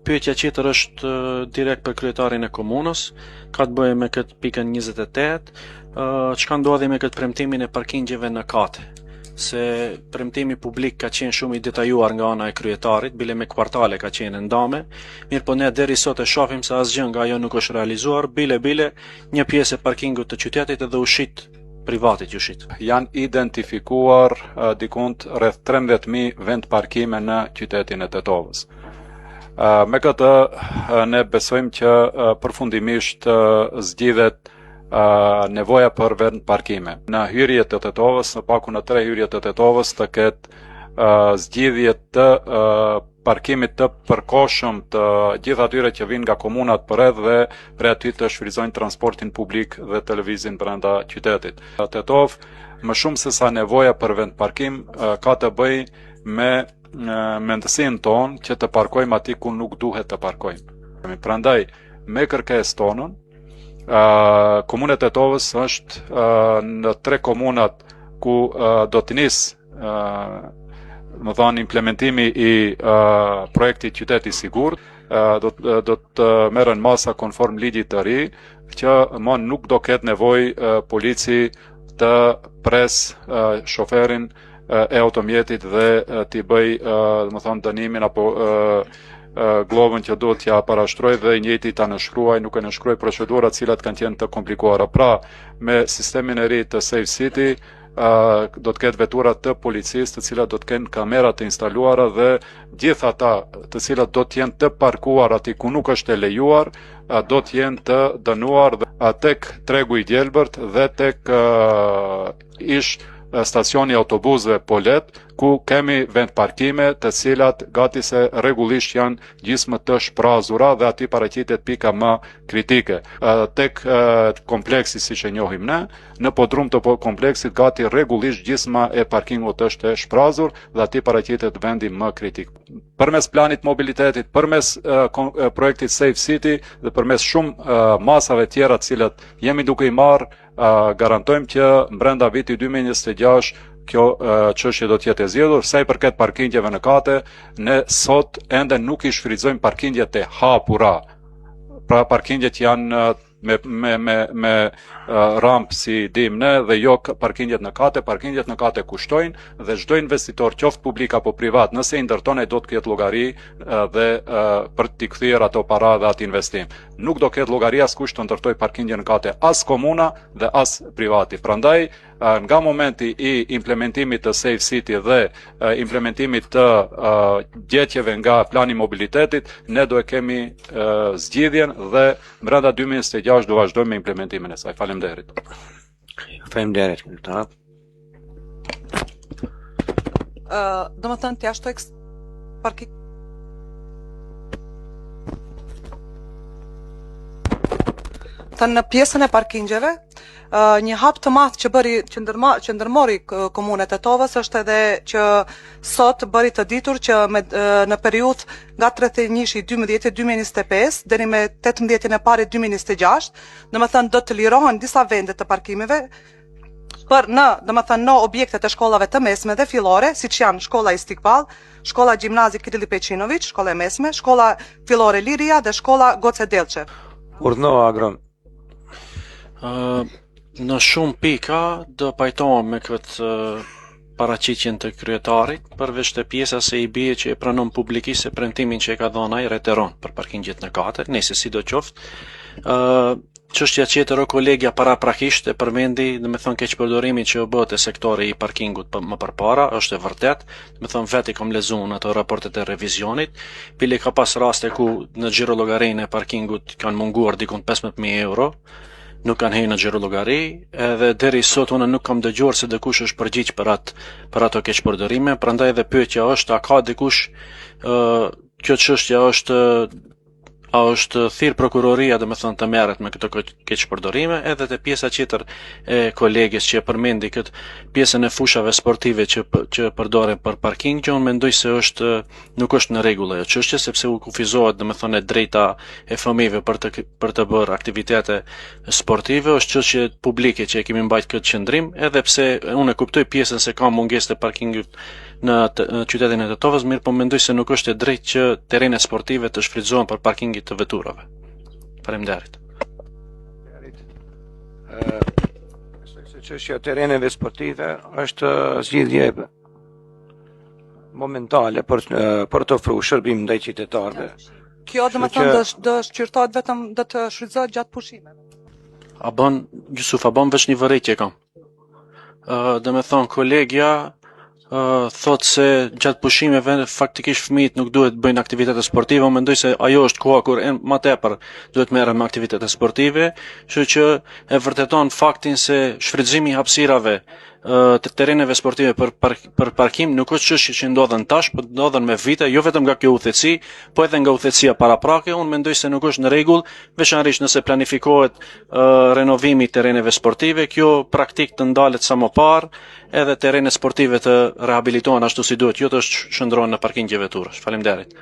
pyetja tjetër është direkt për kryetarin e komunës, ka të bëjë me këtë pikën 28, çka ndodhi me këtë premtimin e parkingjeve në kate. Se premtimi publik ka qenë shumë i detajuar nga ana e kryetarit, bile me kvartale ka qenë ndame, mirë po ne deri sot e shohim se asgjë nga ajo nuk është realizuar, bile një pjesë e parkingut të qytetit edhe ushit privatit ushit. Janë identifikuar dikund rreth 13.000 vend parkime në qytetin e Tetovës. Me këtë ne besojmë që përfundimisht zgjidhet nevoja për vend parkime. Në hyrjet të Tetovës, në paku në 3 hyrjet të Tetovës të ketë zgjidhje të parkimit të përkohshëm të gjithë atyre që vinë nga komunat përreth dhe prej aty të shfrytëzojnë transportin publik dhe të lëvizin brenda qytetit. Tetovë, më shumë se sa nevoja për vend parkim, ka të bëjë me mendësinë tonë që të parkojmë aty ku nuk duhet të parkojmë. Prandaj, me kërkesë tonën, Komuna e Tetovës është në 3 komunat ku do të nisë implementimi i projektit Qyteti i Sigurt, do të merren masa konform ligjit të ri, që nuk do ketë nevojë polici të pres shoferin e automjetit dhe t'i bëj dënimin apo globën që duhet t'ja parashtroj dhe i njëjti ta nënshkruaj, nuk e nënshkruaj procedurat cilat kanë qenë të komplikuara. Pra, me sistemin e ri të Safe City, do të ketë vetura të policisë të cilat do të kenë kamera të instaluara dhe gjithë ata të cilat do të jenë të parkuar aty ku nuk është e lejuar, do të jenë të dënuar tek tregu i Djelbërt dhe tek stacioni autobusëve Polet, ku kemi vend parkime të cilat gati se rregullisht janë gjysmë të shprazura dhe aty paraqitet pika më kritike. Tek kompleksi siç e njohim ne, në podrum të kompleksit gati rregullisht gjysma e parkingut është e shprazur dhe aty paraqitet vendi më kritik. Përmes planit mobilitetit, përmes projektit Safe City dhe përmes shumë masave tjera të cilat jemi duke i marrë, garantojmë që brenda vitit 2026 kjo çështje do të jetë e zgjedhur. Sa i përket parkingjeve në kate, ne sot ende nuk i shfrytëzojmë parkingjet e hapura. Pra parkingjet janë me rampë si dim ne dhe jo parkingjet në kate. Parkingjet në kate kushtojnë dhe çdo investitor, qoftë publik apo privat, nëse i ndërton ai do të ketë llogari dhe për t'i kthyer ato para dhe atë investim. Nuk do ketë llogari askush të ndërtoj parkingje në kate, as komuna dhe as privati. Prandaj, nga momenti i implementimit të Safe City dhe implementimit të gjetjeve nga plani mobilitetit, ne do e kemi zgjidhjen dhe brenda 2026 do vazhdojmë me implementimin e saj. Faleminderit. Faleminderit, kryetarar. Domethënë t'ja shtoj parking në pjesën e parkingjeve, një hap të madh që ndërmori Komuna e Tetovës është edhe që sot bëri të ditur që në periudhë nga 31/12/2025 deri me 18 e parit 2026, domethënë do të lirohen disa vende të parkimeve në objektet e shkollave të mesme dhe fillore, siç janë shkolla Istikbal, shkolla gjimnazi Kirilli Peqinović, shkolla e mesme, shkolla fillore Liria dhe shkolla Goce Delçev. Urdhno Agron. Në shumë pika do pajtohem me këtë paraqitjen të kryetarit, përveç të pjesa se i bie që e pranon publikisht se premtimin që e ka dhënë ai reiteron për parkingjet në kate, nëse sidoqoftë. Çështja tjetër o kolegja paraprakisht e përmendi, domethënë keqpërdorimin që u bë te sektori i parkingut më përpara, është e vërtet, domethënë vetë kam lexuar ato raportet e revizionit, bile ka pas raste ku në xhirologarinë e parkingut kanë munguar diku 15.000 euro. Nuk kanë hyrë në xhirologari, edhe deri sot unë nuk kam dëgjuar se dikush është përgjigj për ato keqpërdorime, prandaj edhe pyetja është a ka dikush kjo çështja është thirr prokuroria domethënë të merret me këto keqpërdorime, edhe te pjesa tjetër e kolegës që e përmendi këtë pjesën e fushave sportive që përdoren për parking, që unë mendoj se nuk është në rregull ajo çështje, sepse u kufizohet domethënë drejta e fëmijëve për të bërë aktivitete sportive, është çështje publike që e kemi mbajt këtë qendrim, edhe pse unë e kuptoj pjesën se ka mungesë të parkingut në qytetin e Tetovës, mirë po mendoj se nuk është e drejtë që terrene sportive të shfrytëzohen për parkingit të veturave. Faleminderit. Se çështja e terreneve sportive është zgjidhje momentale për të ofruar shërbim ndaj qytetarëve. Kjo do të thënë do shqyrtohet vetëm do të shfrytëzohet gjatë pushimeve. Gjusuf, a bën veç një vërejtje kam. Dhe me thonë, kolegja thot se gjatë pushimeve faktikisht fëmijët nuk duhet bëjnë aktivitete sportive, unë mendoj se ajo është koha kur më tepër duhet merren me aktivitete sportive, kështu që e vërteton faktin se shfrytëzimi i hapësirave të terreneve sportive për parkim nuk është çështje që ndodhen tash, por ndodhen me vite, jo vetëm nga kjo udhëheqësi, po edhe nga udhëheqësia paraprake. Unë mendoj se nuk është në rregull, veçanërisht nëse planifikohet renovimi i terreneve sportive, kjo praktik të ndalet sa më parë, edhe terrene sportive të rehabilitohen ashtu si duhet, jo të shndrohen në parkingje veturash. Faleminderit.